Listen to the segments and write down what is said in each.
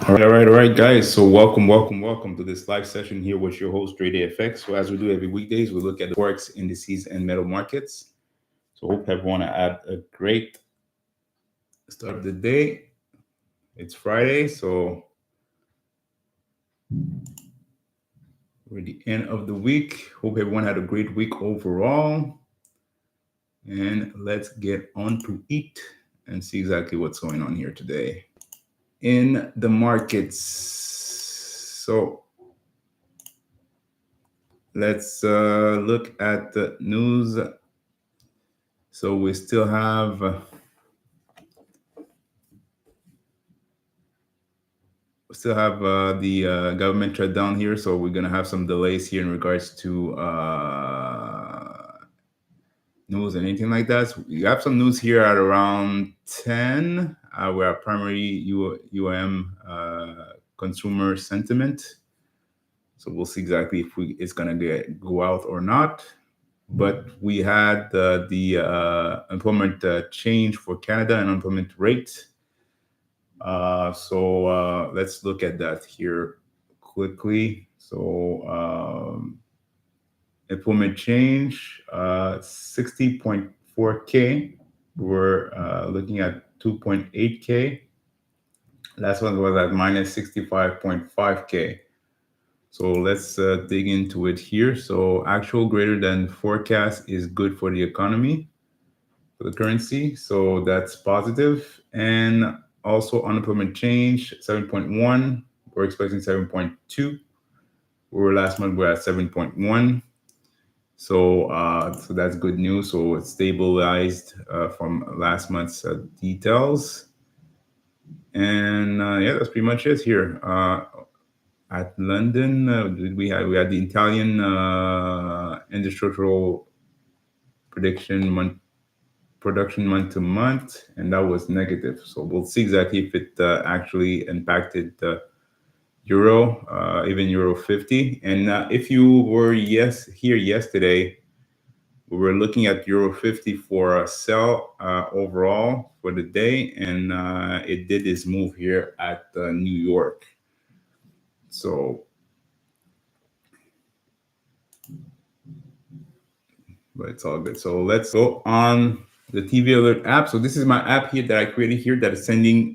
All right, guys. So welcome to this live session here with your host, Dre Day FX. So as we do every weekdays, we look at the Forex indices and metal markets. So hope everyone had a great start of the day. It's Friday, so we're at the end of the week. Hope everyone had a great week overall. And let's get on to it and see exactly what's going on here today in the markets. So let's look at the news. So we still have the government shutdown here. So we're gonna have some delays here in regards to news and anything like that. So we have some news here at around 10. We're at primary UM consumer sentiment. So we'll see exactly if it's gonna go out or not. But we had the employment change for Canada and employment rate. So let's look at that here quickly. So employment change, 60.4K. We're looking at 2.8K. Last one was at minus 65.5K. So let's dig into it here. So actual greater than forecast is good for the economy, for the currency. So that's positive. And also unemployment change, 7.1. We're expecting 7.2. Last month we're at 7.1. So that's good news. So it's stabilized from last month's details. And yeah, that's pretty much it here. At London, we had the Italian industrial production month to month, and that was negative. So we'll see exactly if it actually impacted the euro, even euro 50. And if you were here yesterday, we were looking at euro 50 for a sell overall for the day, and it did this move here at New York. So, but it's all good. So let's go on the TV Alert app. So this is my app here that I created here that is sending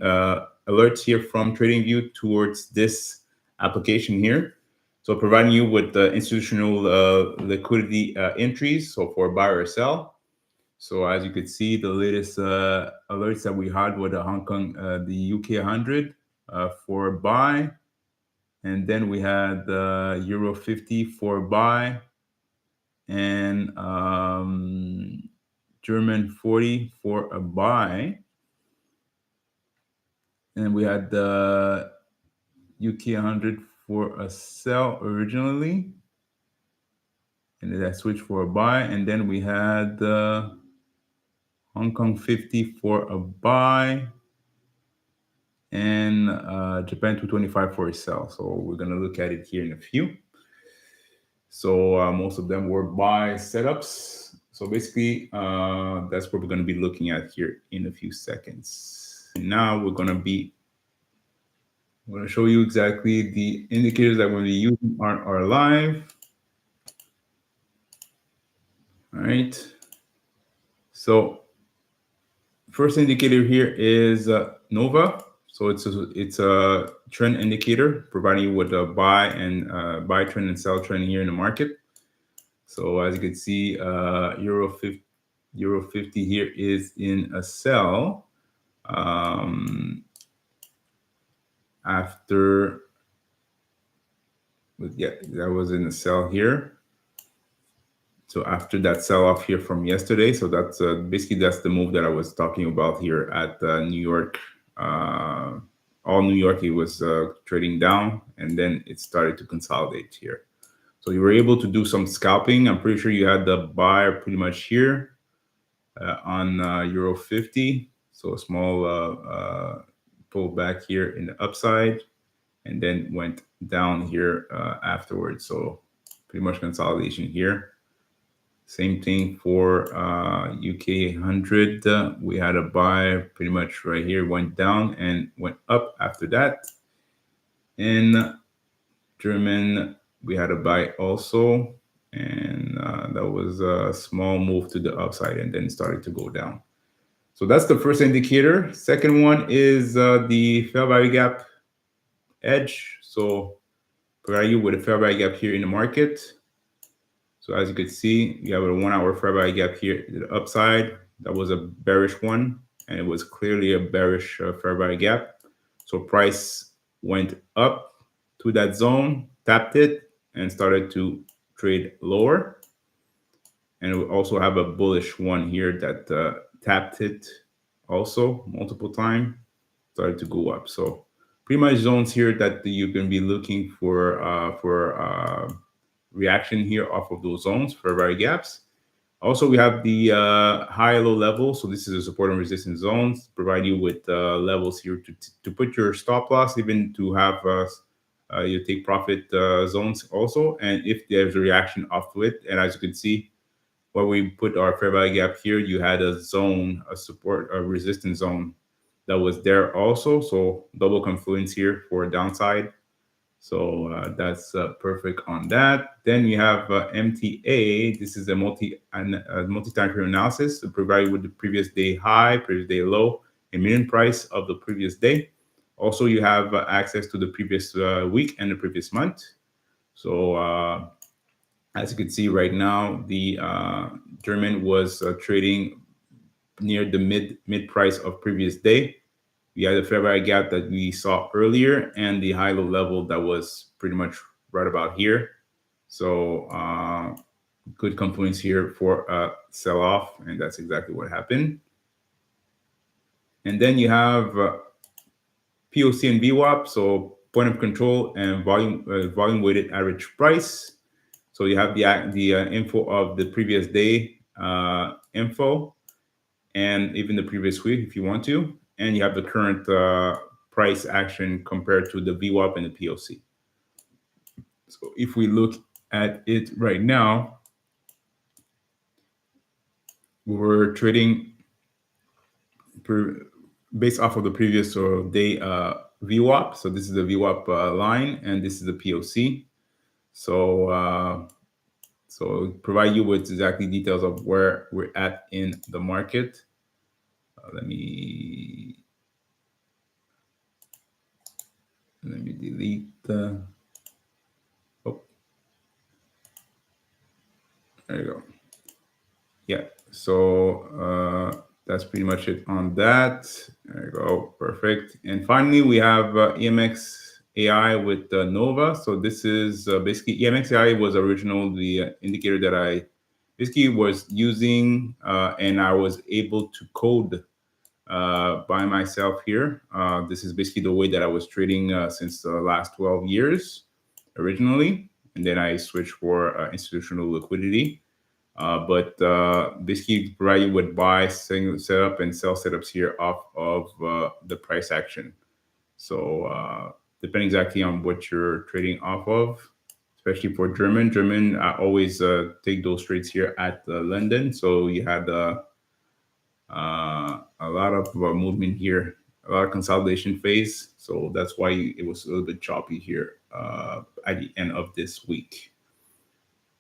alerts here from TradingView towards this application here. So providing you with the institutional liquidity entries, so for buy or sell. So as you could see, the latest alerts that we had with the the UK100 for buy, and then we had the Euro 50 for buy, and German 40 for a buy, and we had the UK 100 for a sell originally, and then that switched for a buy, and then we had the Hong Kong 50 for a buy, and Japan 225 for a sell. So we're gonna look at it here in a few. So most of them were buy setups. So basically, that's what we're gonna be looking at here in a few seconds. And now I'm gonna show you exactly the indicators that we're gonna be using on our live. All right. So first indicator here is Nova. So it's a trend indicator providing you with a buy trend and sell trend here in the market. So as you can see, Euro 50 here is in a sell after, yeah, that was in a sell here. So after that sell-off here from yesterday, so that's basically that's the move that I was talking about here at New York. All New York, it was trading down, and then it started to consolidate here. So you were able to do some scalping. I'm pretty sure you had the buy pretty much here on Euro 50. So a small pullback here in the upside, and then went down here afterwards. So pretty much consolidation here. Same thing for UK 100. We had a buy pretty much right here, went down and went up after that. In German, we had a buy also, and that was a small move to the upside, and then it started to go down. So that's the first indicator. Second one is the fair value gap edge. So provide you with a fair value gap here in the market. So as you can see, you have a 1 hour fair value gap here to the upside. That was a bearish one, and it was clearly a bearish fair value gap. So price went up to that zone, tapped it, and started to trade lower. And we also have a bullish one here that tapped it also multiple times, started to go up. So pretty much zones here that you can be looking for reaction here off of those zones for value gaps. Also, we have the high low level. So this is a support and resistance zones, provide you with levels here to put your stop loss, even to have your take profit zones also. And if there's a reaction off to it, and as you can see, where we put our fair value gap here, you had a zone, a support, a resistance zone that was there also. So double confluence here for a downside. So that's perfect on that. Then you have MTA. This is a multi-time frame analysis to provide you with the previous day high, previous day low, and median price of the previous day. Also, you have access to the previous week and the previous month. So as you can see right now, the German was trading near the mid price of previous day. We had the fair value gap that we saw earlier and the high low level that was pretty much right about here. So good confluence here for a sell off, and that's exactly what happened. And then you have POC and VWAP, so point of control and volume weighted average price. So you have the info of the previous day info, and even the previous week if you want to. And you have the current price action compared to the VWAP and the POC. So if we look at it right now, we're trading based off of the previous day VWAP. So this is the VWAP line, and this is the POC. So so provide you with exactly details of where we're at in the market. Let me delete the. Oh, there you go. Yeah. So that's pretty much it on that. There you go. Perfect. And finally, we have EMX AI with Nova. So this is basically EMX AI was originally the indicator that I basically was using, and I was able to code by myself here. This is basically the way that I was trading since the last 12 years originally. And then I switched for institutional liquidity. But basically provide you with buy, setup, and sell setups here off of the price action. So depending exactly on what you're trading off of, especially for German, I always take those trades here at London. So you had a lot of movement here, a lot of consolidation phase. So that's why it was a little bit choppy here at the end of this week.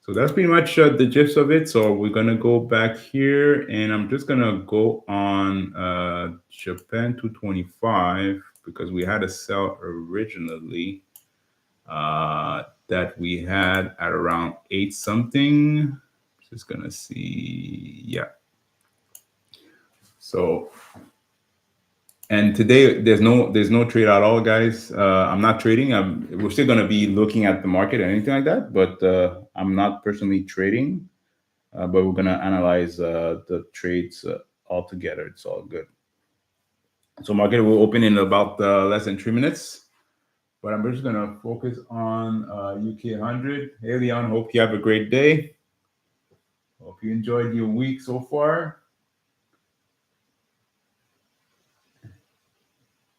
So that's pretty much the gist of it. So we're gonna go back here, and I'm just gonna go on Japan 225 because we had a sell originally that we had at around 8 something. Just gonna see, yeah. So, and today there's no trade at all, guys. I'm not trading. We're still gonna be looking at the market and anything like that, but I'm not personally trading. But we're gonna analyze the trades all together. It's all good. So market will open in about less than 3 minutes. But I'm just gonna focus on UK 100. Hey Leon, hope you have a great day. Hope you enjoyed your week so far.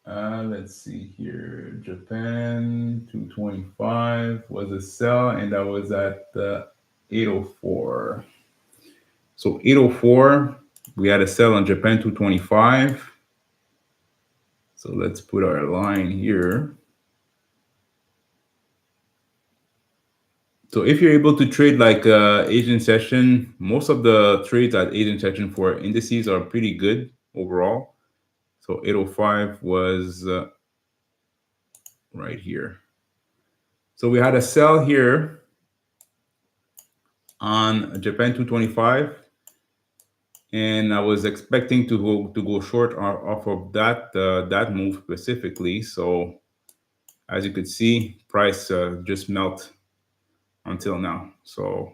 Let's see here. Japan 225 was a sell, and that was at 804. So 804, we had a sell on Japan 225. So let's put our line here. So if you're able to trade like Asian session, most of the trades at Asian session for indices are pretty good overall. So 805 was right here. So we had a sell here on Japan 225, and I was expecting to go short off of that move specifically. So as you could see, price just melt until now. So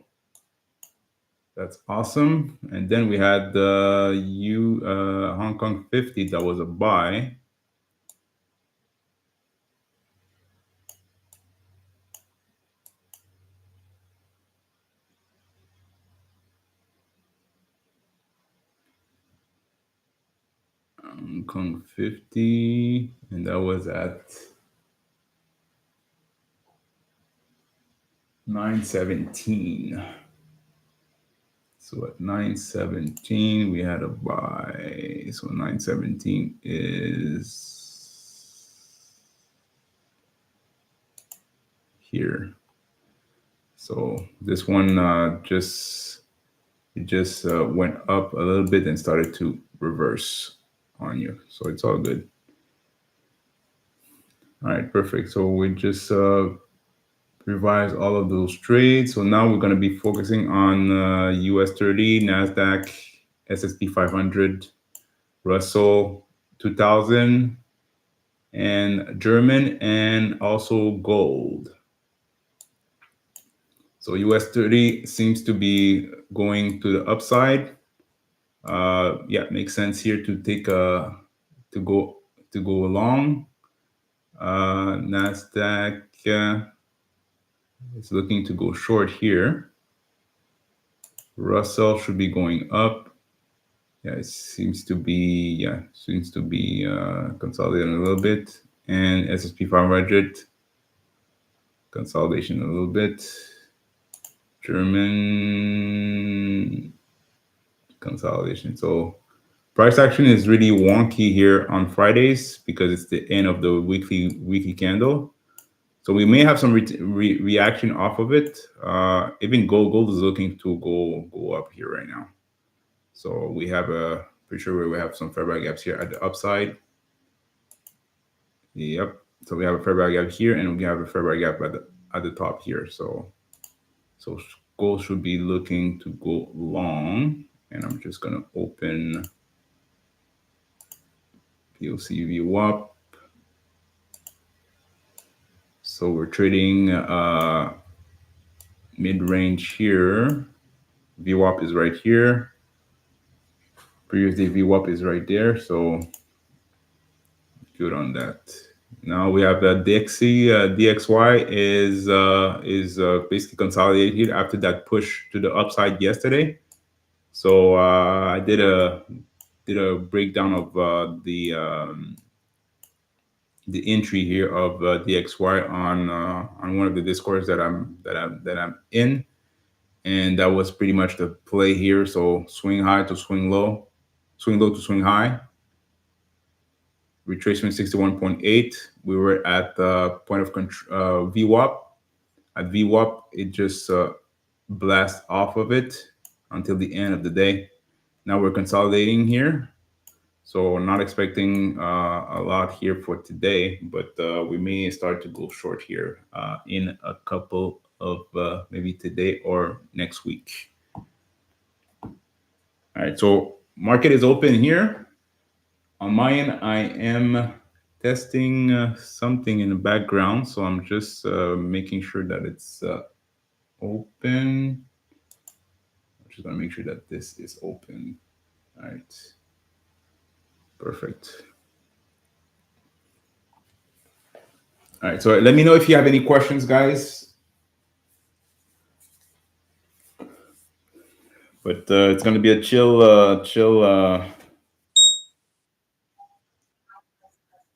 that's awesome. And then we had the Hong Kong 50 that was a buy. Hong Kong 50, and that was at 917. So at 917, we had a buy. So 917 is here. So this one just went up a little bit and started to reverse on you. So it's all good. All right, perfect. So we just revise all of those trades. So now we're going to be focusing on US30, NASDAQ, S&P 500, Russell 2000, and German, and also gold. So US30 seems to be going to the upside. Yeah, makes sense here to take to go along. Nasdaq is looking to go short here. Russell should be going up. Yeah, it seems to be consolidating a little bit, and S&P 500 consolidation a little bit. German consolidation. So price action is really wonky here on Fridays because it's the end of the weekly candle. So we may have some reaction off of it. Even gold is looking to go up here right now. So we have a pretty sure we have some fair value gaps here at the upside. Yep. So we have a fair value gap here, and we have a fair value gap at the top here. So gold should be looking to go long, and I'm just gonna open POC VWAP. So we're trading mid-range here. VWAP is right here. Previous day VWAP is right there. So good on that. Now we have DXY is basically consolidated after that push to the upside yesterday. So I did a breakdown of the entry here of DXY on one of the discords that I'm in, and that was pretty much the play here. So swing high to swing low to swing high. Retracement 61.8. We were at the point of control, VWAP. At VWAP, it just blast off of it until the end of the day. Now we're consolidating here. So not expecting a lot here for today, but we may start to go short here in a couple of maybe today or next week. All right, so market is open here. On my end, I am testing something in the background, so I'm just making sure that it's open. I'm just gonna make sure that this is open. All right, perfect. All right, so let me know if you have any questions, guys. But it's gonna be a chill.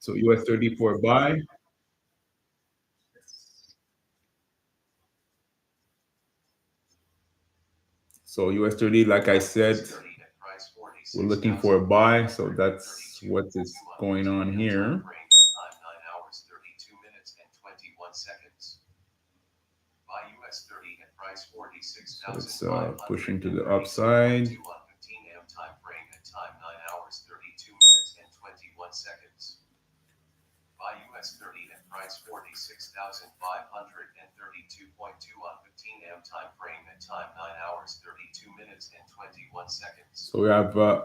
So US30 for buy. So US30, like I said, we're looking for a buy. So that's what is going on here. US30 at price So it's 46,532 pushing to the on upside. 15 AM time frame at time 9 hours 32 minutes and 21 seconds. Buy US30 at price 46,532.2 on 15 AM time frame at time 9 hours 32 minutes and 21 seconds. So we have Buy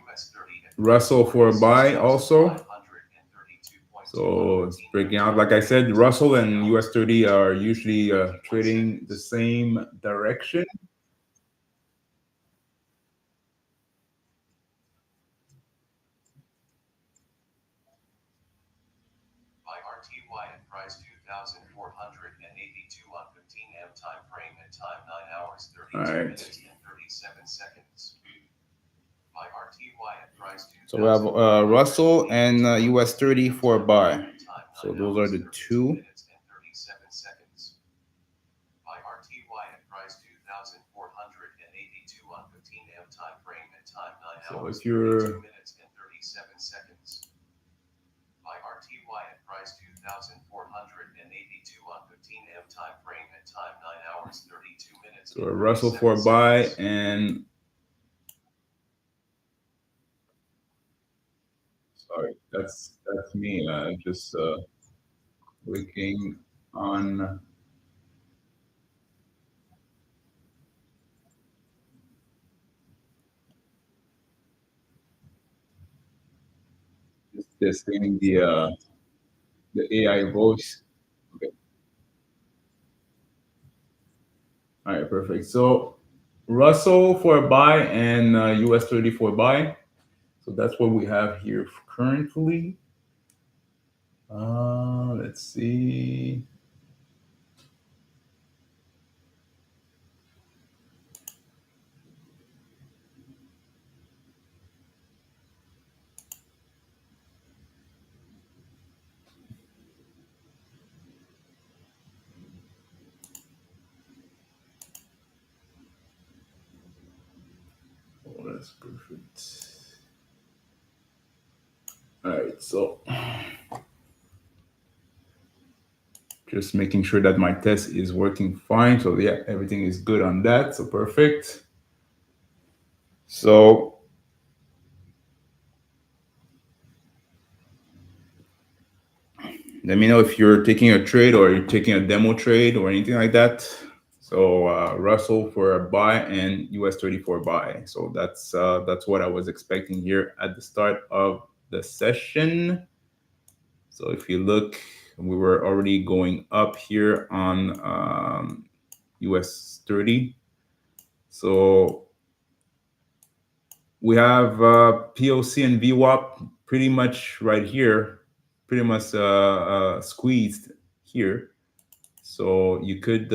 US30 at Russell for a buy also. 46,532.2 So on it's 15 AM breaking out. time Like I frame said, at time Russell 9 and hours US30 32 are minutes and usually 21 trading the seconds. same direction. Buy RTY at price 2,482 on 15 AM time frame at time 9 hours All 32 right. minutes and 37 seconds. Buy RTY at price So we have Russell and 2,482 on 15 US30 AM for a time frame buy. at time So 9 those are hours the 32 two. minutes and 37 seconds. Buy RTY at price 2,482 on 15 AM time frame at time 9 So hours if 32 you're minutes and 37 seconds. Buy RTY at price 2,482 on 15 AM time frame at time 9 hours 32 minutes so and a Russell for 37 a buy, seconds. and sorry, that's me. Just clicking on just testing the AI voice. Okay. All right, perfect. So Russell for a buy and US30 for a buy. So that's what we have here currently. Let's see. Oh, that's perfect. All right, so just making sure that my test is working fine. So yeah, everything is good on that. So perfect. So let me know if you're taking a trade or you're taking a demo trade or anything like that. So Russell for a buy and US30 for a buy. So that's what I was expecting here at the start of the session. So if you look, we were already going up here on US30. So we have POC and VWAP pretty much right here, pretty much squeezed here. So you could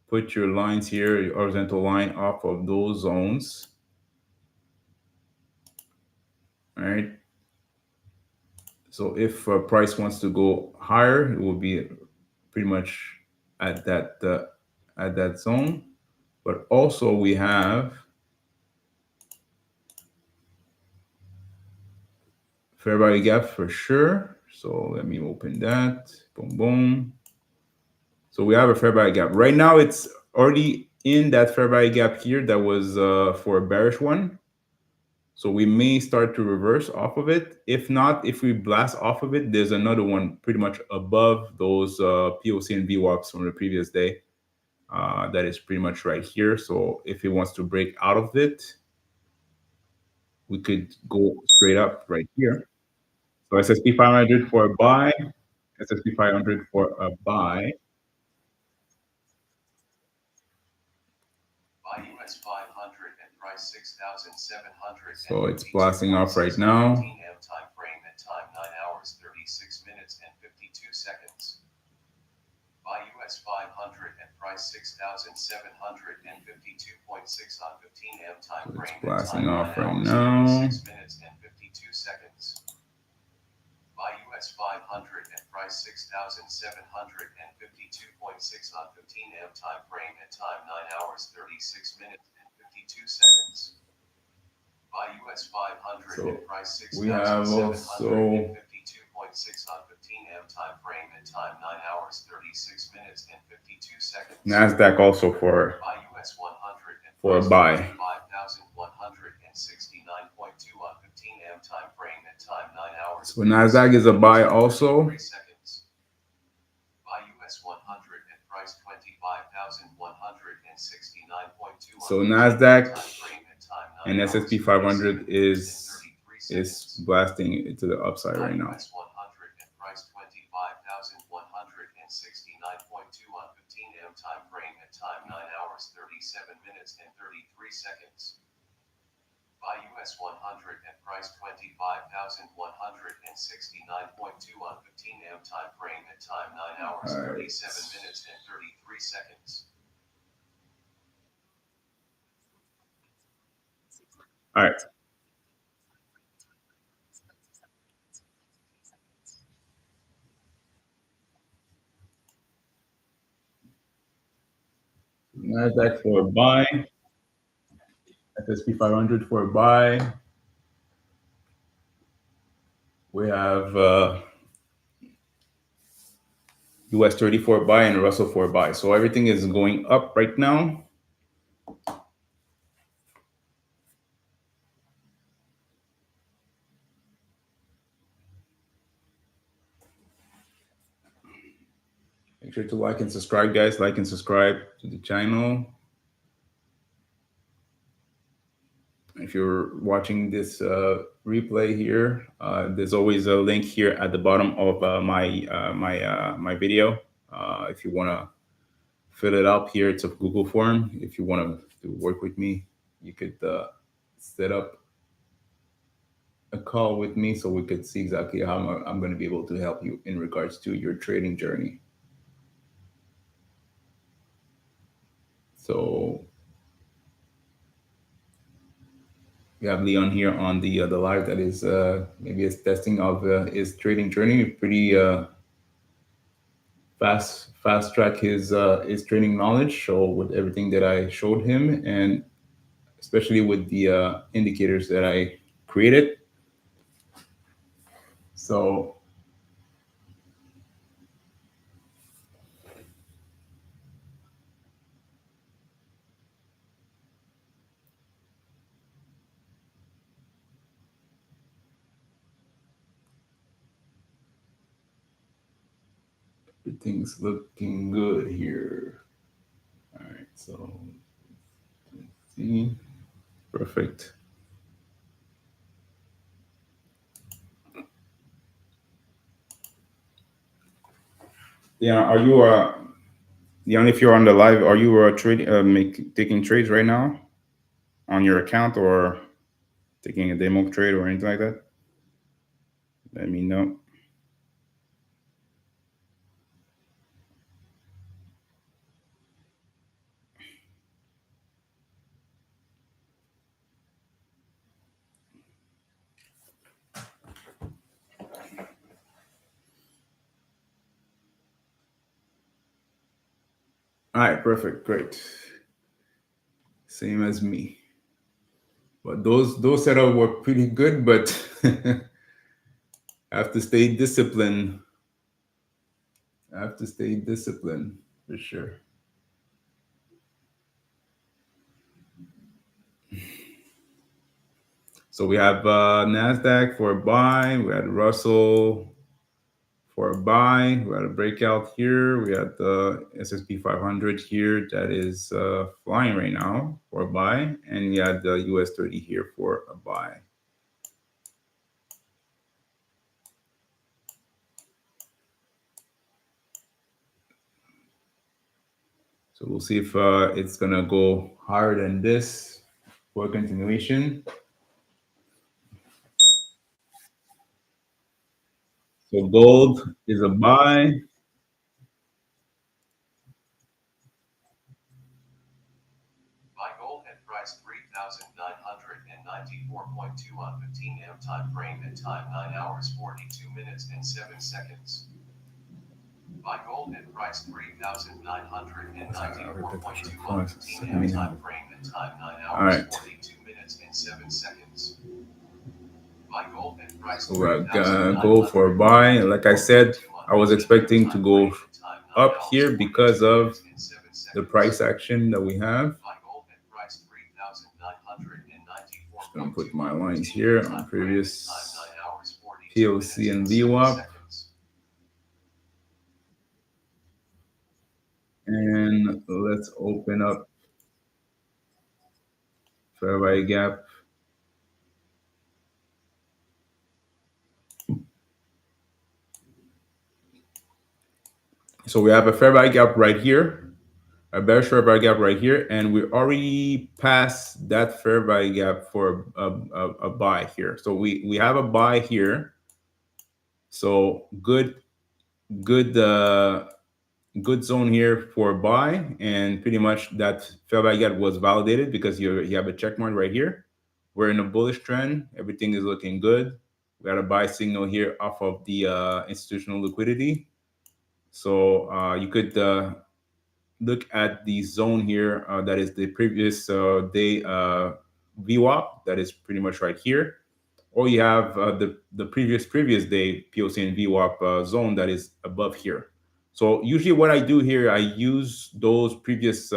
put your lines here, your horizontal line off of those zones. All right. So if price wants to go higher, it will be pretty much at that zone. But also we have fair value gap for sure. So let me open that. Boom, boom. So we have a fair value gap. Right now, it's already in that fair value gap here that was for a bearish one. So we may start to reverse off of it. If not, if we blast off of it, there's another one pretty much above those POC and VWAPs from the previous day. That is pretty much right here. So if it wants to break out of it, we could go straight up right here. So SSP 500 for a buy, SSP 500 for a buy. Buy US 500 at price So it's blasting off 6,752.6 right on now. 15 AM time frame at time 9 hours 36 minutes and 52 seconds. Buy US 500 at price 6,752.6 on 15 AM time So it's frame at blasting time 9 off right hours now. 36 minutes and 52 seconds. Buy US 500 at price 6,752.6 on 15 AM time frame at time 9 hours 36 minutes and 52 seconds. Buy US 500 So at price we have also on 15 M time frame and time 9 hours 36 minutes and 52 seconds. Nasdaq also for Buy US 100 and for a price buy. 25,169.2 on 15 M time frame and time 9 hours. So Nasdaq is a buy also. Buy US 100 and price 25,169.2. So Nasdaq and S&P 500 is blasting it to the upside right now. US 100 and price 25,169.2 on 15 M time frame and time 9 hours 37 minutes and 33 seconds. Buy US 100 and price 25,169.2 on 15 M time frame and time 9 hours 37 minutes and 33 seconds. All right. Nasdaq for a buy. S&P 500 for a buy. We have US30 for a buy and Russell for a buy. So everything is going up right now. Make sure to like and subscribe, guys. Like and subscribe to the channel. If you're watching this replay here, there's always a link here at the bottom of my video. If you want to fill it up here, it's a Google form. If you want to work with me, you could set up a call with me so we could see exactly how I'm going to be able to help you in regards to your trading journey. So we have Leon here on the live that is maybe his testing of his trading journey. Pretty fast track his trading knowledge. So with everything that I showed him, and especially with the indicators that I created. So everything's looking good here. All right, so let's see. Perfect. Yeah, are you Leon, if you're on the live, are you trading taking trades right now on your account or taking a demo trade or anything like that? Let me know. All right, perfect, great. Same as me. But those setups were pretty good, but I have to stay disciplined. I have to stay disciplined for sure. So we have Nasdaq for a buy. We had Russell for a buy. We had a breakout here. We had the S&P 500 here that is flying right now for a buy, and we had the US30 here for a buy. So we'll see if it's gonna go higher than this for continuation. So gold is a buy. Buy gold at price 3,994.2 on 15 M time frame and time 9 hours 42 minutes and 7 seconds. Buy gold at price 3,994.2 on 15 M time frame and time 9 hours 42 minutes and 7 seconds. Buy gold at price So we're gonna go for a buy. And like I said, I was expecting to go up here because of the price action that we have. Buy gold at price Just gonna put my lines here on previous 9 hours 42 POC minutes and and 7 VWAP. seconds. And let's open up fair value gap. So we have a fair value gap right here, a bearish fair value gap right here, and we already passed that fair value gap for a buy here. So we have a buy here. So good good zone here for buy, and pretty much that fair value gap was validated because you have a check mark right here. We're in a bullish trend. Everything is looking good. We got a buy signal here off of the institutional liquidity. So you could look at the zone here that is the previous day VWAP, that is pretty much right here, or you have the previous day POC and VWAP zone that is above here. So usually what I do here, I use those previous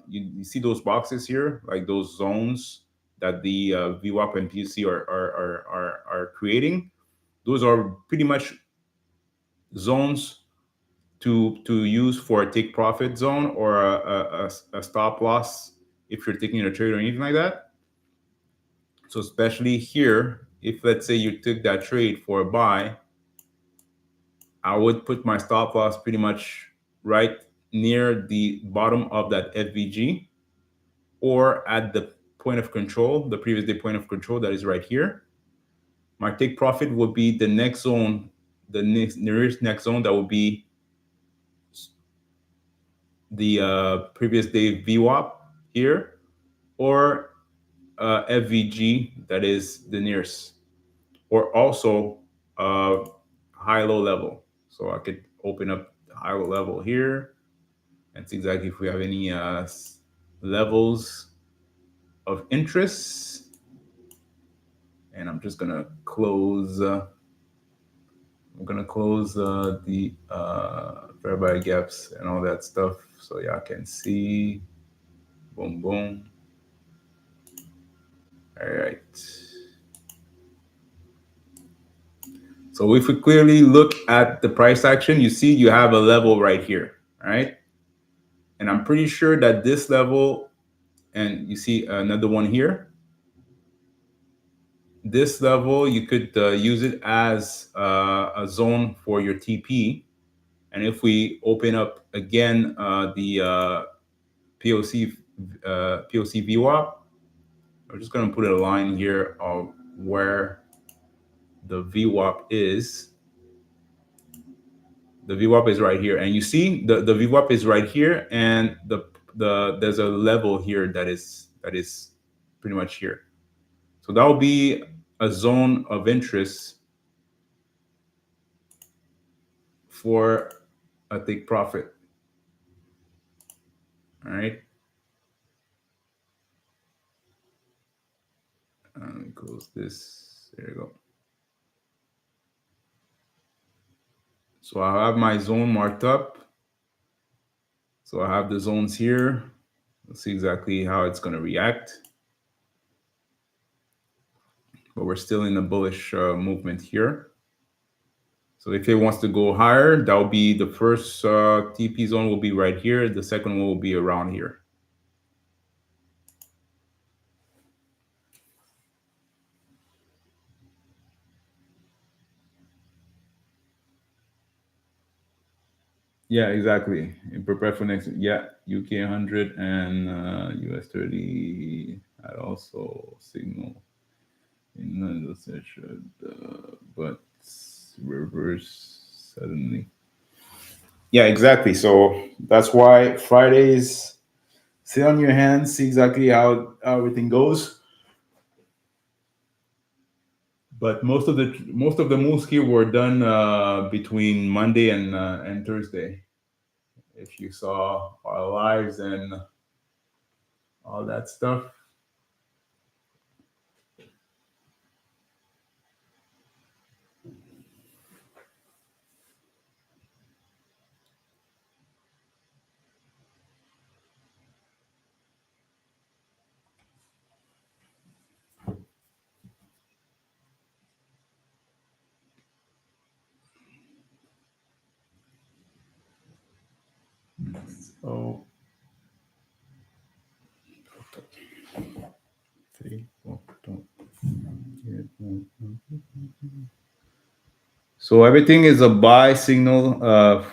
you see those boxes here, like those zones that the VWAP and POC are creating. Those are pretty much zones to use for a take profit zone or a stop loss if you're taking a trade or anything like that. So especially here, if let's say you took that trade for a buy, I would put my stop loss pretty much right near the bottom of that FVG or at the point of control, the previous day point of control that is right here. My take profit would be the next zone, the nearest next zone that would be the previous day VWAP here, or FVG that is the nearest, or also high-low level. So I could open up the high-low level here and see exactly if we have any levels of interest. And I'm just gonna close. I'm gonna close the fair value gaps and all that stuff so y'all can see. Boom, boom. All right. So if we clearly look at the price action, you see you have a level right here, right? And I'm pretty sure that this level, and you see another one here, this level, you could use it as a zone for your TP. And if we open up again the POC POC VWAP, I'm just going to put a line here of where the VWAP is. The VWAP is right here, and you see the VWAP is right here, and there's a level here that is pretty much here. So that will be a zone of interest for a take profit. All right. Let me close this. There you go. So I have my zone marked up. So I have the zones here. Let's see exactly how it's going to react. But we're still in a bullish movement here. So if it wants to go higher, that will be the first TP zone will be right here. The second one will be around here. Yeah, exactly. In prepare for next, yeah, UK 100 and US30 had also signal in the session, but reverse suddenly. Yeah, exactly. So that's why Fridays, sit on your hands, see exactly how everything goes. But most of the moves here were done between Monday and Thursday. If you saw our lives and all that stuff. So 3, 4, so everything is a buy signal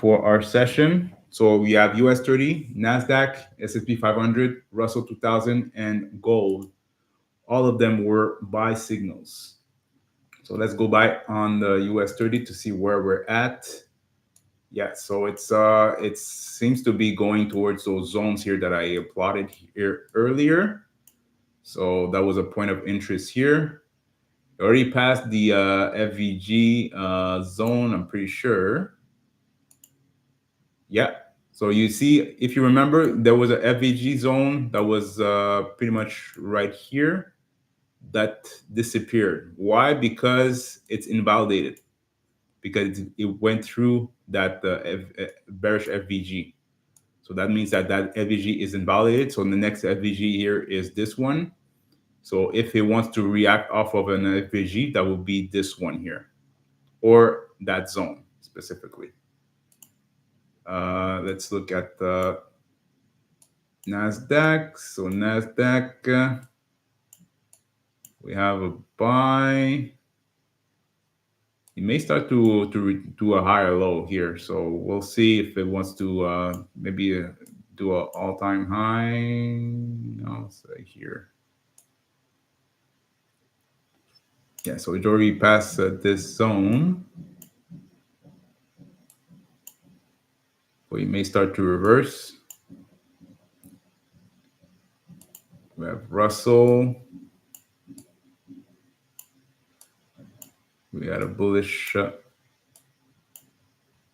for our session. So we have US30, NASDAQ, S&P 500, Russell 2000, and gold. All of them were buy signals. So let's go by on the US30 to see where we're at. Yeah, so it seems to be going towards those zones here that I plotted here earlier. So that was a point of interest here. Already passed the FVG zone, I'm pretty sure. Yeah. So you see, if you remember, there was a FVG zone that was pretty much right here that disappeared. Why? Because it's invalidated. Because it went through that bearish FVG. So that means that that FVG is invalidated. So the next FVG here is this one. So if it wants to react off of an FVG, that will be this one here, or that zone specifically. Let's look at the NASDAQ. So NASDAQ, we have a buy. It may start to do a higher low here. So we'll see if it wants to maybe do an all-time high. No, let's say here. Yeah, so it already passed this zone. So it may start to reverse. We have Russell. We got a bullish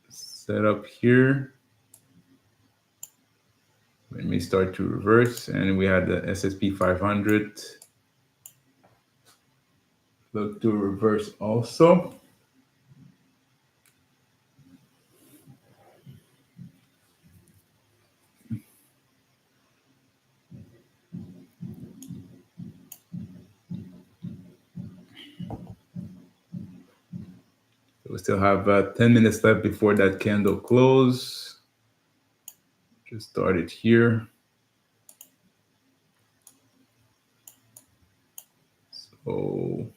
setup here. It may start to reverse, and we had the S&P 500 look to reverse also. We still have 10 minutes left before that candle close. Just started here. So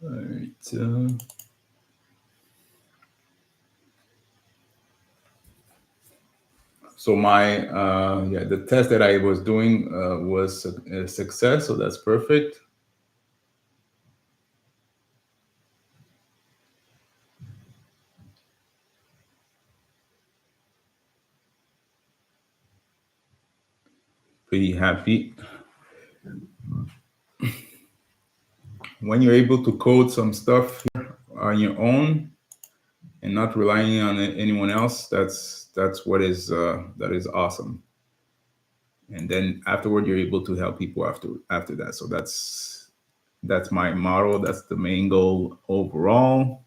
all right. So my the test that I was doing was a success, so that's perfect. Pretty happy. When you're able to code some stuff on your own and not relying on anyone else, that's what is that is awesome. And then afterward, you're able to help people after that. So that's my motto. That's the main goal overall.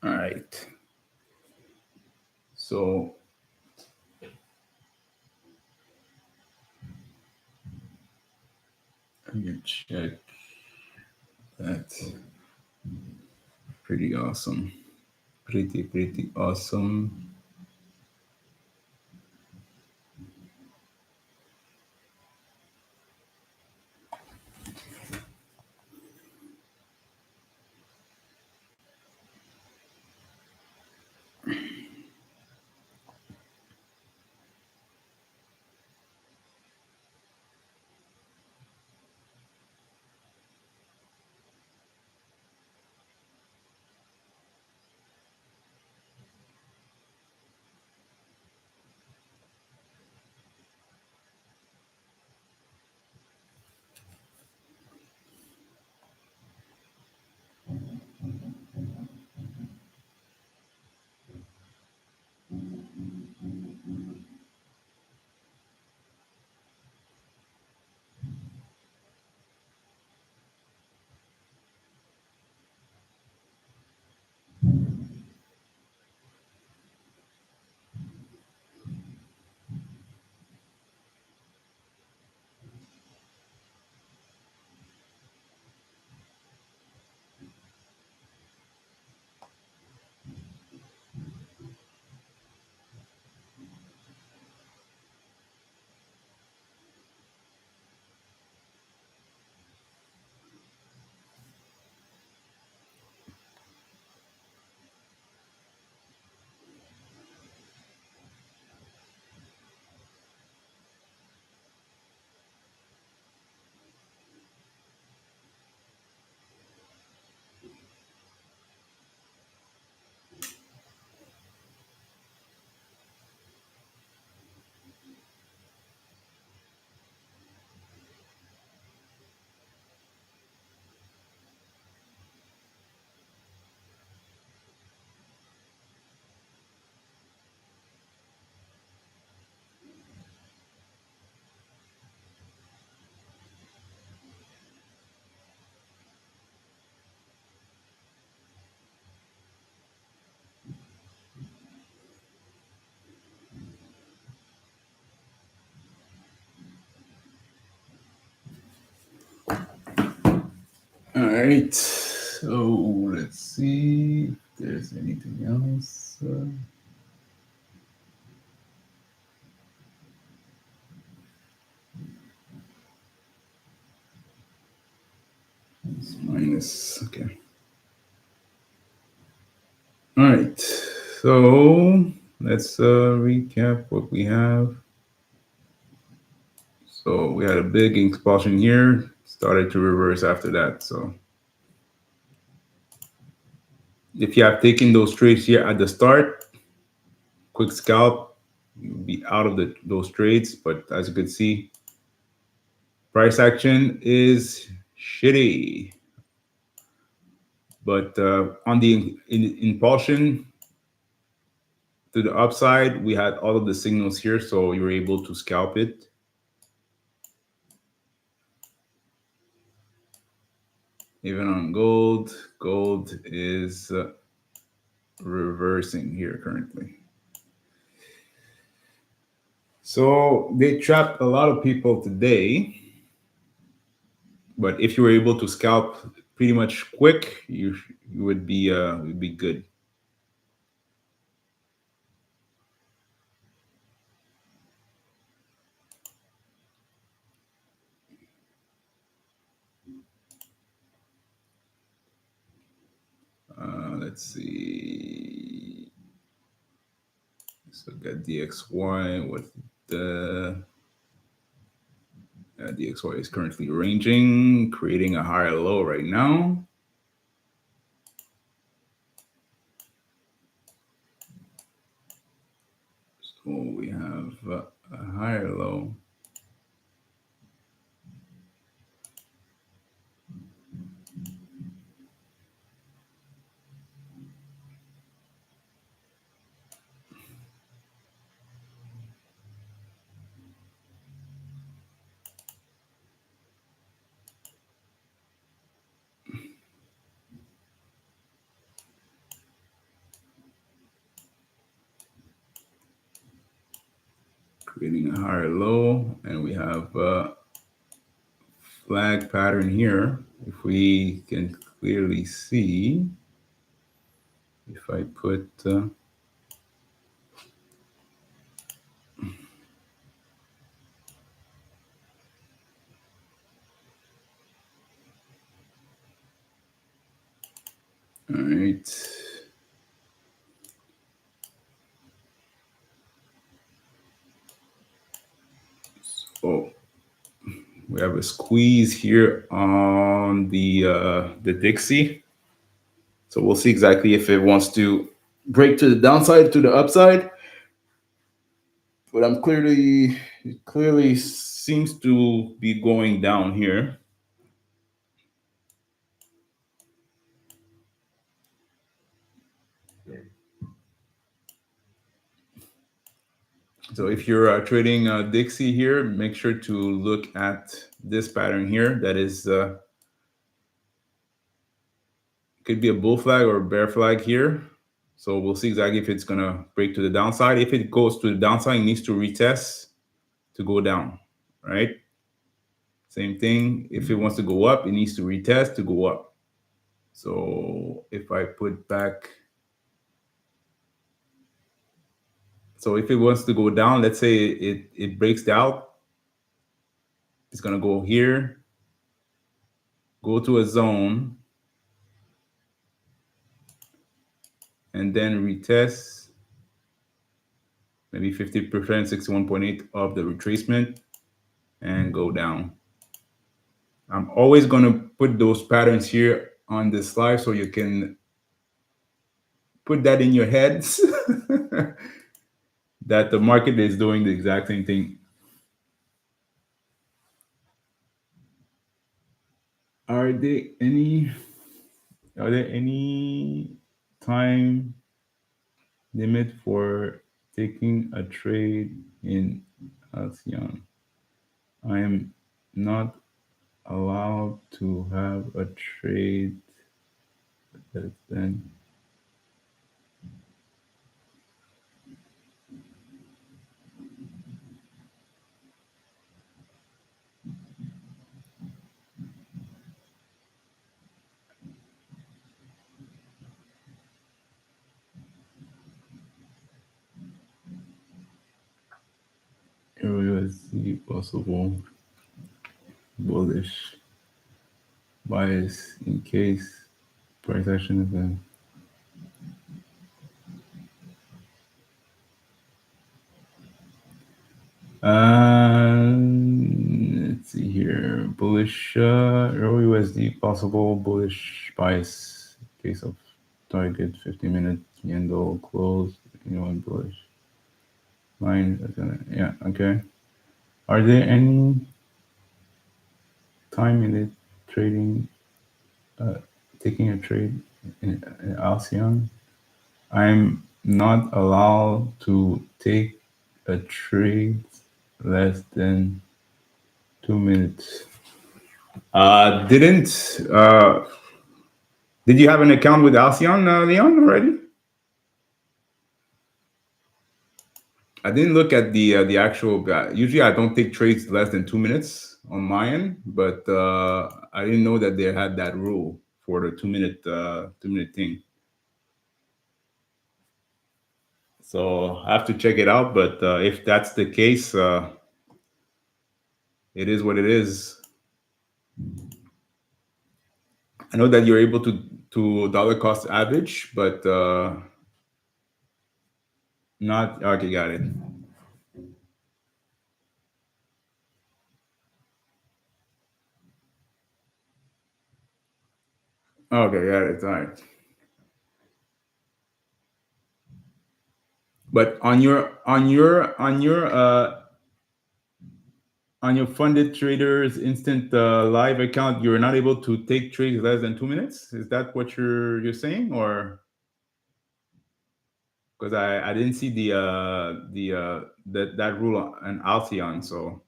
All right. So let me check that. Pretty awesome. Pretty awesome. All right. So let's see if there's anything else. It's minus. Okay. All right. So let's recap what we have. So we had a big expulsion here, started to reverse after that. So if you have taken those trades here at the start, quick scalp, you'll be out of those trades. But as you can see, price action is shitty. But on the impulsion to the upside, we had all of the signals here, so you were able to scalp it. Even on gold, gold is reversing here currently. So they trapped a lot of people today, but if you were able to scalp pretty much quick, you would be good. Let's see. So got DXY. What the DXY is currently ranging, creating a higher low right now. So we have a higher low. Creating a higher low, and we have a flag pattern here. If we can clearly see, if I put all right. So we have a squeeze here on the Dixie. So we'll see exactly if it wants to break to the downside, to the upside. But it clearly seems to be going down here. So if you're trading Dixie here, make sure to look at this pattern here. That is could be a bull flag or a bear flag here. So we'll see exactly if it's gonna break to the downside. If it goes to the downside, it needs to retest to go down, right? Same thing. If it wants to go up, it needs to retest to go up. So if I put back, so if it wants to go down, let's say it breaks down, it's gonna go here, go to a zone, and then retest maybe 50%, 61.8 of the retracement, and go down. I'm always going to put those patterns here on the slide so you can put that in your heads that the market is doing the exact same thing. Are there any time limit for taking a trade in ASEAN? I am not allowed to have a trade that's then. USD possible bullish bias in case price action event. Let's see here. Bullish Euro USD possible bullish bias in case of target 50-minute candle close. Bullish line. Yeah, okay. Are there any time in it trading, taking a trade in ASEAN? I'm not allowed to take a trade less than 2 minutes. Didn't did you have an account with Alcyon, Leon, already? I didn't look at the actual. Usually, I don't take trades less than 2 minutes on my end, but I didn't know that they had that rule for the 2 minute thing. So I have to check it out. But if that's the case, it is what it is. I know that you're able to dollar cost average, but not okay. Got it. Okay, got it. All right. But on your funded traders instant live account, you're not able to take trades less than 2 minutes. Is that what you're saying, or because I didn't see that rule on Alcyon, so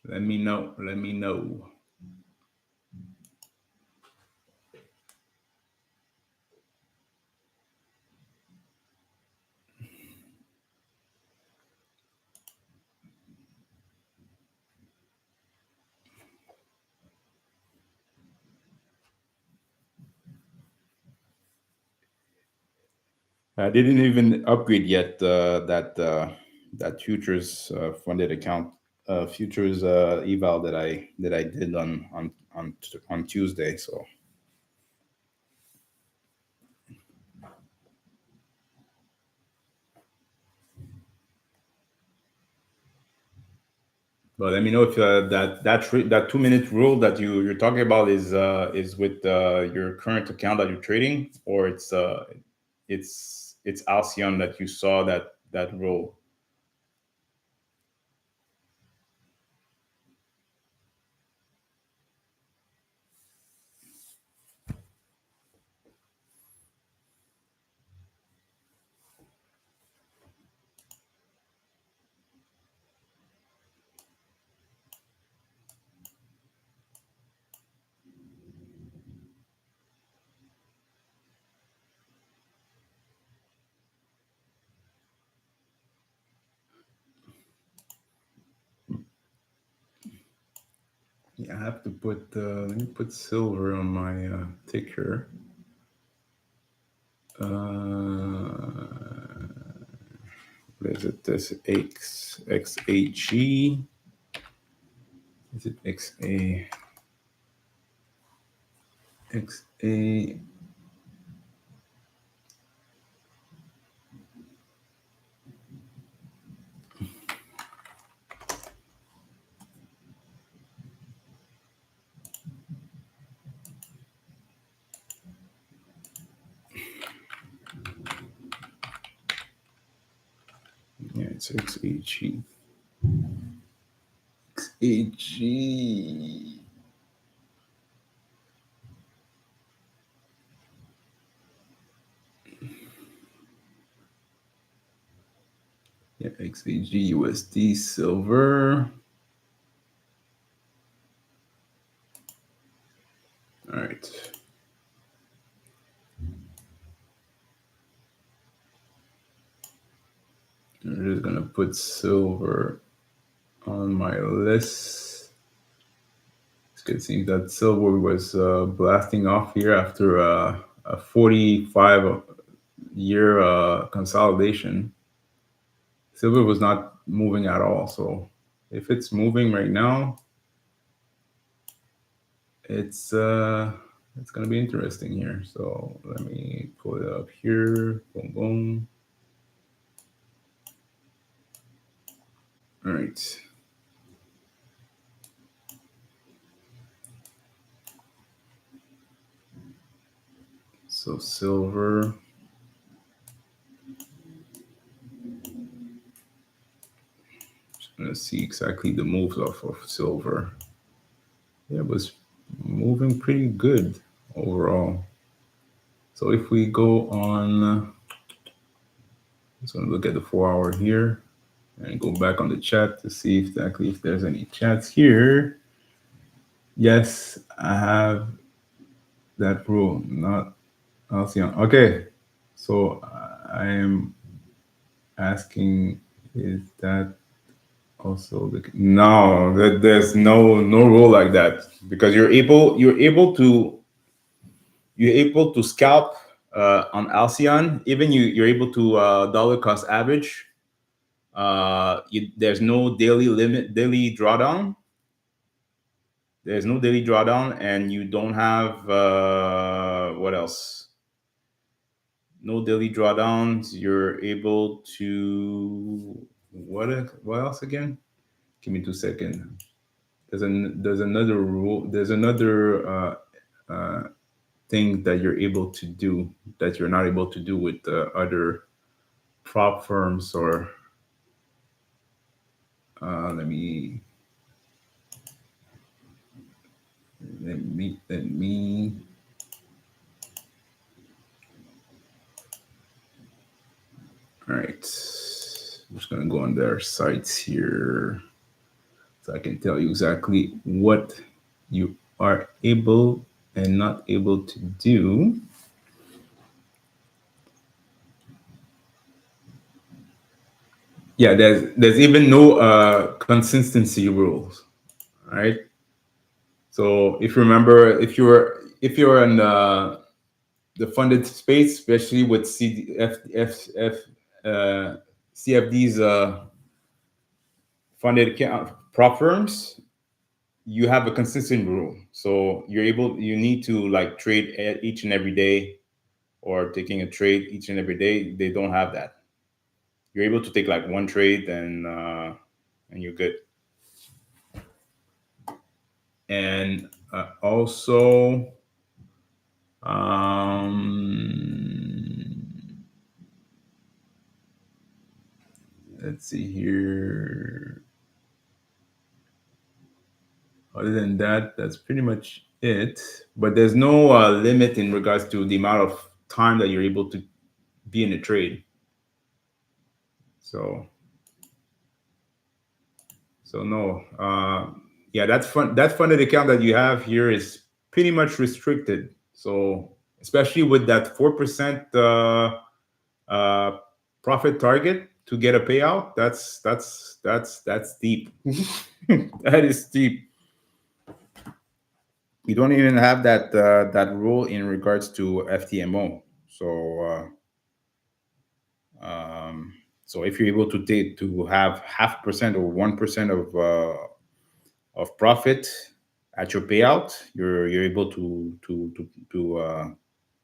let me know. Let me know. I didn't even upgrade yet that futures funded account futures eval that I did on Tuesday. So, but let me know if that 2 minute rule that you're talking about is with your current account that you're trading, or it's Alcyon that you saw that rule. Yeah, I have to put let me put silver on my ticker. What is it? This XAG. Is it XA? Yeah, it's XAG. XAG. Yeah, XAG USD silver. All right. I'm just gonna put silver on my list. It seems that silver was blasting off here after a 45-year consolidation. Silver was not moving at all. So if it's moving right now, it's gonna be interesting here. So let me pull it up here. Boom, boom. All right. So silver. Just gonna see exactly the moves off of silver. Yeah, it was moving pretty good overall. So if we go on, just gonna look at the 4 hour here and go back on the chat to see exactly if there's any chats here. Yes, I have that rule, not Alcyon. Okay, so I am asking, is that also the no? That there's no rule like that because you're able to scalp on Alcyon. Even you're able to dollar cost average. There's no daily limit, daily drawdown. There's no daily drawdown, and you don't have what else? No daily drawdowns. You're able to what else again? Give me 2 seconds. There's another rule. There's another uh, thing that you're able to do that you're not able to do with other prop firms or let me let me all right, I'm just gonna go on their sites here so I can tell you exactly what you are able and not able to do. Yeah, there's even no consistency rules, right? So if you remember, if you're in the funded space, especially with CFD's funded account prop firms, you have a consistent rule. So you need to like trade each and every day or taking a trade each and every day. They don't have that. You're able to take like one trade and you're good. And also, let's see here. Other than that, that's pretty much it. But there's no limit in regards to the amount of time that you're able to be in a trade. So, so no, yeah, that's fun. That funded account that you have here is pretty much restricted. So, especially with that 4% uh, profit target to get a payout, that's deep. That is deep. You don't even have that rule in regards to FTMO. So if you're able to take to have 0.5% or 1% of profit at your payout, you're able to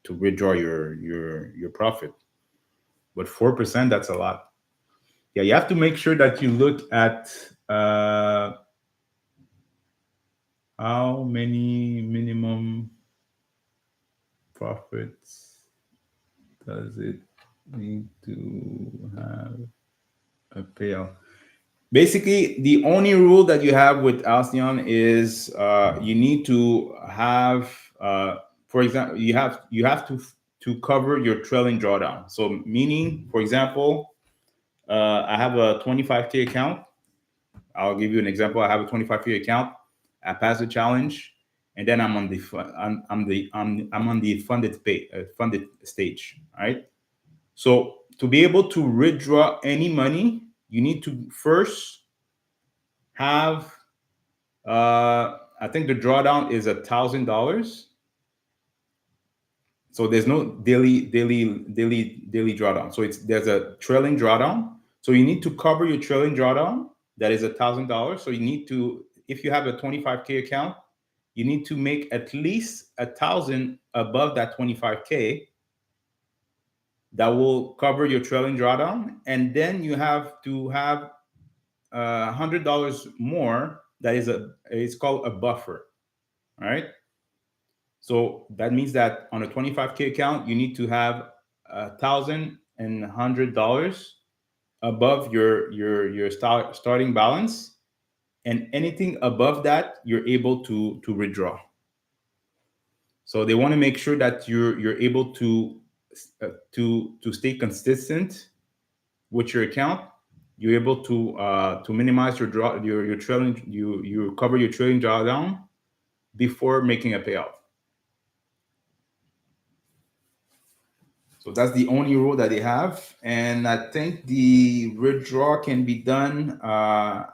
withdraw your profit. But 4%, that's a lot. Yeah, you have to make sure that you look at how many minimum profits does it need to have a payout. Basically, the only rule that you have with Alcyon is you need to have, for example, you have to cover your trailing drawdown. So, meaning, for example, I have a 25K account. I'll give you an example. I have a 25K account. I pass the challenge, and then I'm on the I'm on the funded stage. All right. So to be able to withdraw any money, you need to first have I think the drawdown is $1,000. So there's no daily drawdown. So there's a trailing drawdown. So you need to cover your trailing drawdown. That is $1,000. So you need to, if you have a 25K account, you need to make at least 1,000 above that 25K. That will cover your trailing drawdown, and then you have to have $100 more. That is it's called a buffer. All right. So that means that on a 25K account, you need to have $1,100 above your starting balance, and anything above that you're able to withdraw. So they want to make sure that you're able to stay consistent with your account. You're able to minimize your trailing, you cover your trailing drawdown before making a payout. So that's the only rule that they have, and I think the withdrawal can be done. I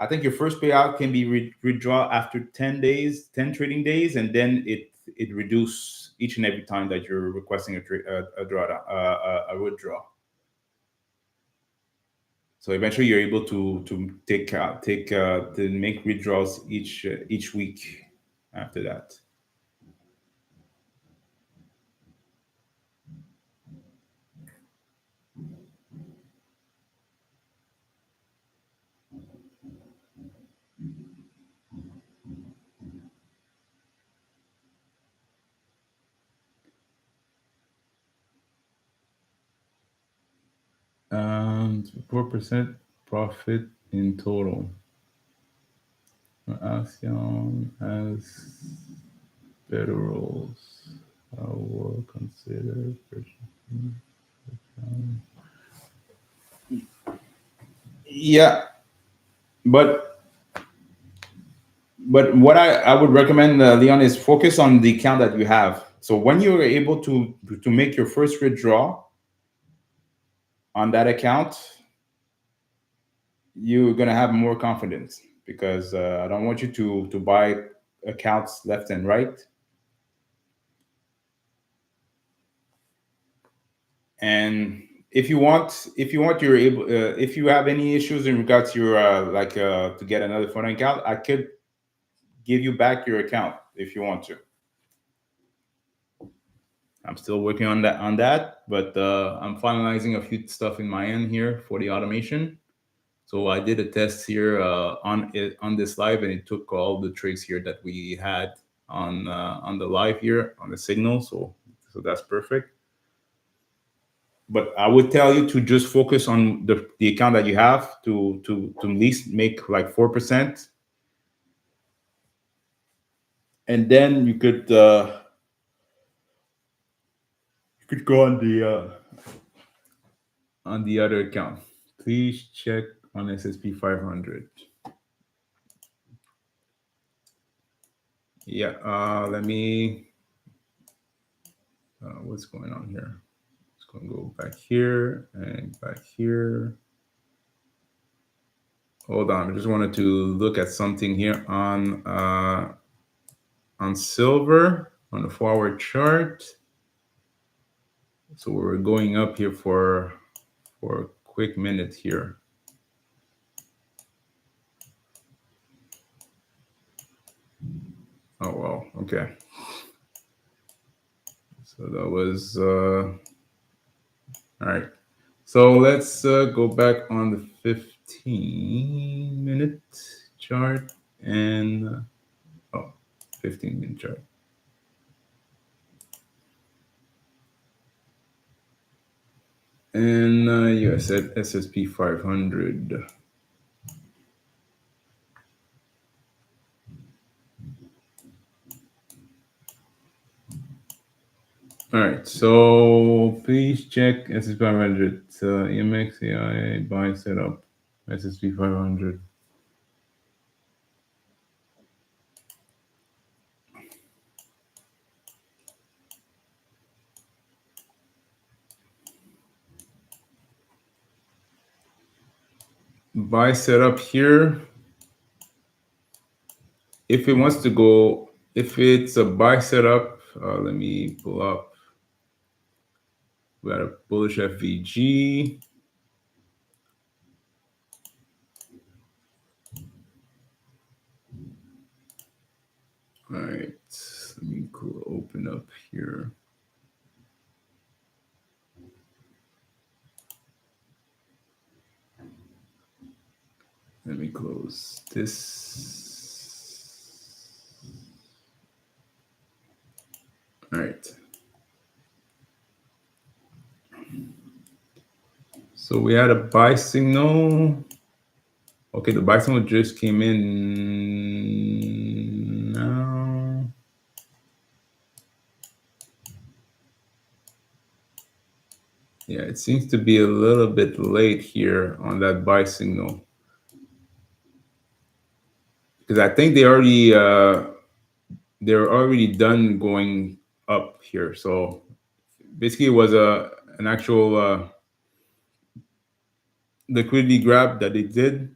think your first payout can be withdraw after 10 days, 10 trading days, and then it reduce each and every time that you're requesting a drawdown, a withdrawal. So eventually, you're able to to make withdrawals each week after that. And 4% profit in total. ASEAN as federals. I will consider purchasing. Yeah, but what I would recommend, Leon, is focus on the account that you have. So when you're able to make your first withdrawal on that account, you're gonna have more confidence, because I don't want you to buy accounts left and right. And if you want, you're able. If you have any issues in regards to your to get another phone account, I could give you back your account if you want to. I'm still working on that, but I'm finalizing a few stuff in my end here for the automation. So I did a test here on this live, and it took all the tricks here that we had on the live here on the signal. So that's perfect. But I would tell you to just focus on the account that you have to at least make like 4%, and then you could go on the other account. Please check on SSP 500. Yeah, let me. What's going on here? It's going to go back here and back here. Hold on, I just wanted to look at something here on silver on the forward chart. So we're going up here for a quick minute here. Oh well, okay. So that was all right. So let's go back on the 15-minute chart and 15-minute chart. And US at SSP 500. All right, so please check SSP 500. EMX AI buy setup SSP 500. Buy setup here. If it wants to go, if it's a buy setup Let me pull up. We got a bullish FVG. All right, let me open up here. Let me close this. All right. So we had a buy signal. Okay, the buy signal just came in now. Yeah, it seems to be a little bit late here on that buy signal. Because I think they're already done going up here. So basically, it was an actual liquidity grab that they did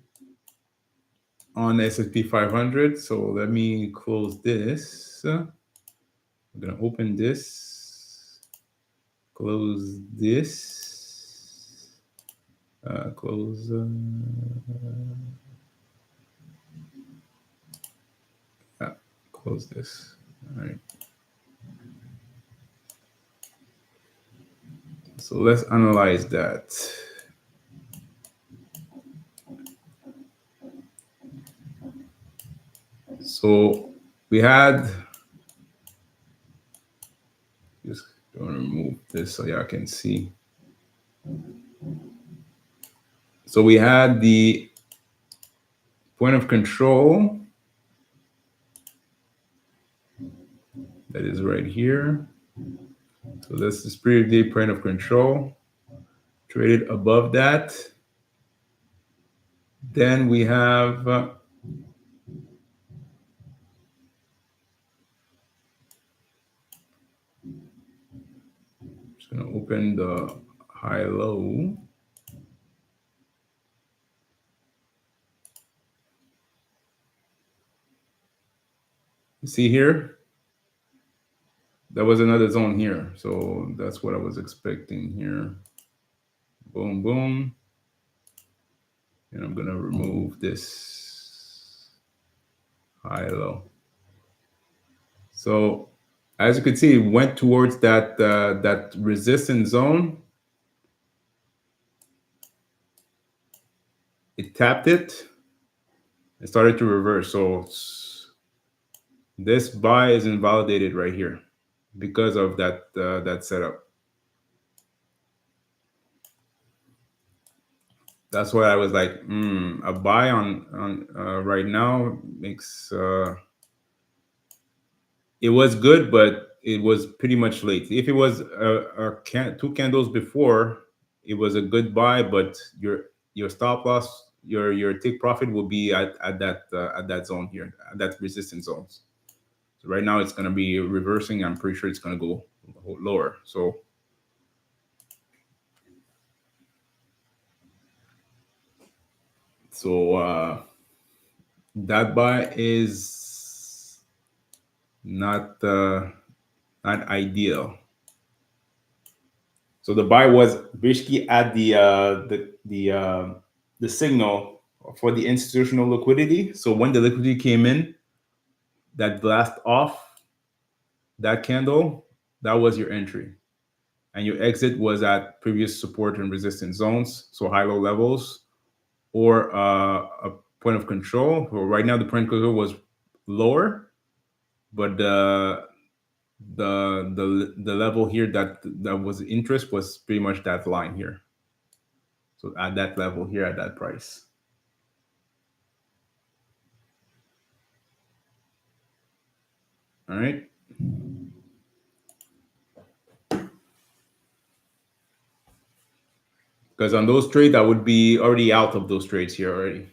on S&P 500. So let me close this. I'm gonna open this, close this, close. Close this. All right. So let's analyze that. So we had, just going to remove this so y'all can see. So we had the point of control that is right here. So that's the spirit day point of control. Traded above that. Then we have just going to open the high low. You see here? There was another zone here. So that's what I was expecting here. Boom, boom. And I'm going to remove this high low. So as you can see, it went towards that that resistance zone. It tapped it. It started to reverse. So this buy is invalidated right here because of that that setup. That's why I was like, a buy on right now makes. It was good, but it was pretty much late. If it was two candles before, it was a good buy, but your stop loss, your take profit will be at that zone here, at that resistance zones. So right now it's going to be reversing. I'm pretty sure it's going to go lower. So that buy is not ideal. So the buy was basically at the signal for the institutional liquidity. So when the liquidity came in, that blast off that candle, that was your entry, and your exit was at previous support and resistance zones, so high low levels, or a point of control. Well, right now the point of control was lower, but the level here that was interest was pretty much that line here. So at that level here, at that price. All right. Because on those trades, I would be already out of those trades here already.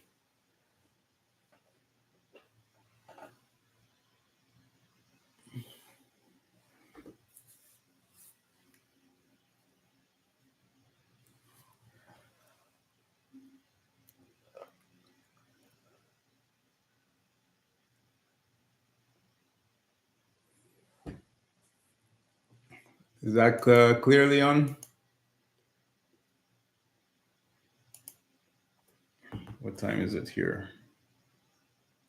Is that clearly on? What time is it here?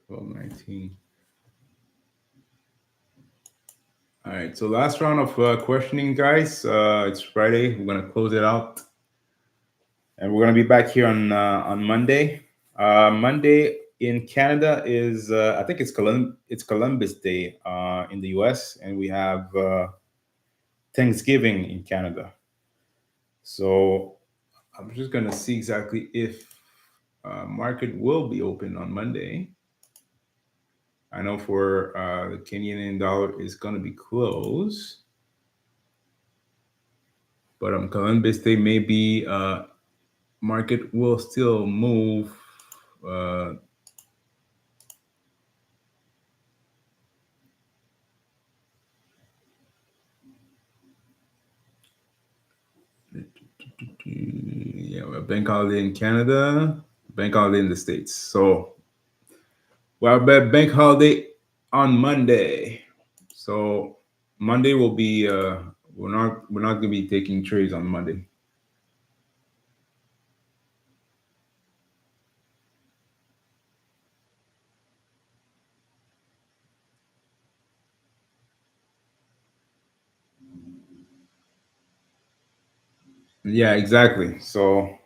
12:19. All right. So last round of questioning, guys. It's Friday. We're gonna close it out, and we're gonna be back here on Monday. Monday in Canada is I think it's Columbus Day in the U.S. and we have Thanksgiving in Canada. So I'm just gonna see exactly if market will be open on Monday. I know for the Canadian dollar is gonna be closed, but Columbus Day maybe market will still move. Uh, yeah, well, bank holiday in Canada, bank holiday in the States. So, well, bank holiday on Monday. So Monday will be we're not gonna be taking trades on Monday. Yeah, exactly. So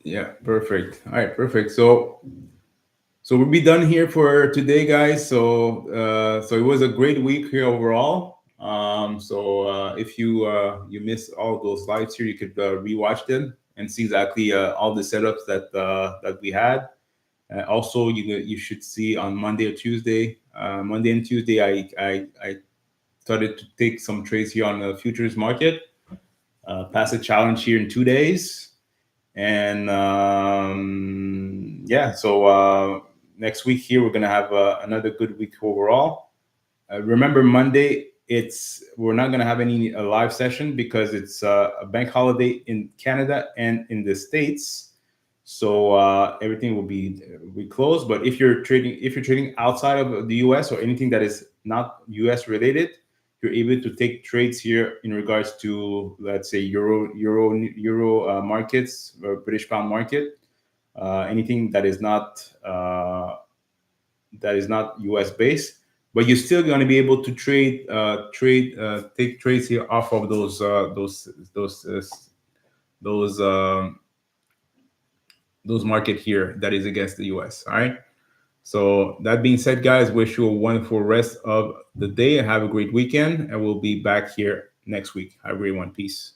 yeah, perfect. All right, perfect. So we'll be done here for today, guys. So it was a great week here overall. If you missed all those lives here, you could rewatch them and see exactly all the setups that we had. Also, you should see on Monday or Tuesday. Monday and Tuesday, I started to take some trades here on the futures market. Pass a challenge here in 2 days, and yeah. Next week here we're gonna have another good week overall. Remember Monday, it's we're not gonna have any live session because it's a bank holiday in Canada and in the States. So everything will be closed. But if you're trading outside of the U.S. or anything that is not U.S. related, you're able to take trades here in regards to, let's say, euro markets or British pound market. Anything that is not U.S. based, but you're still going to be able to take trades here off of those those market here that is against the US. All right. So that being said, guys, wish you a wonderful rest of the day and have a great weekend. And we'll be back here next week. Have everyone. Peace.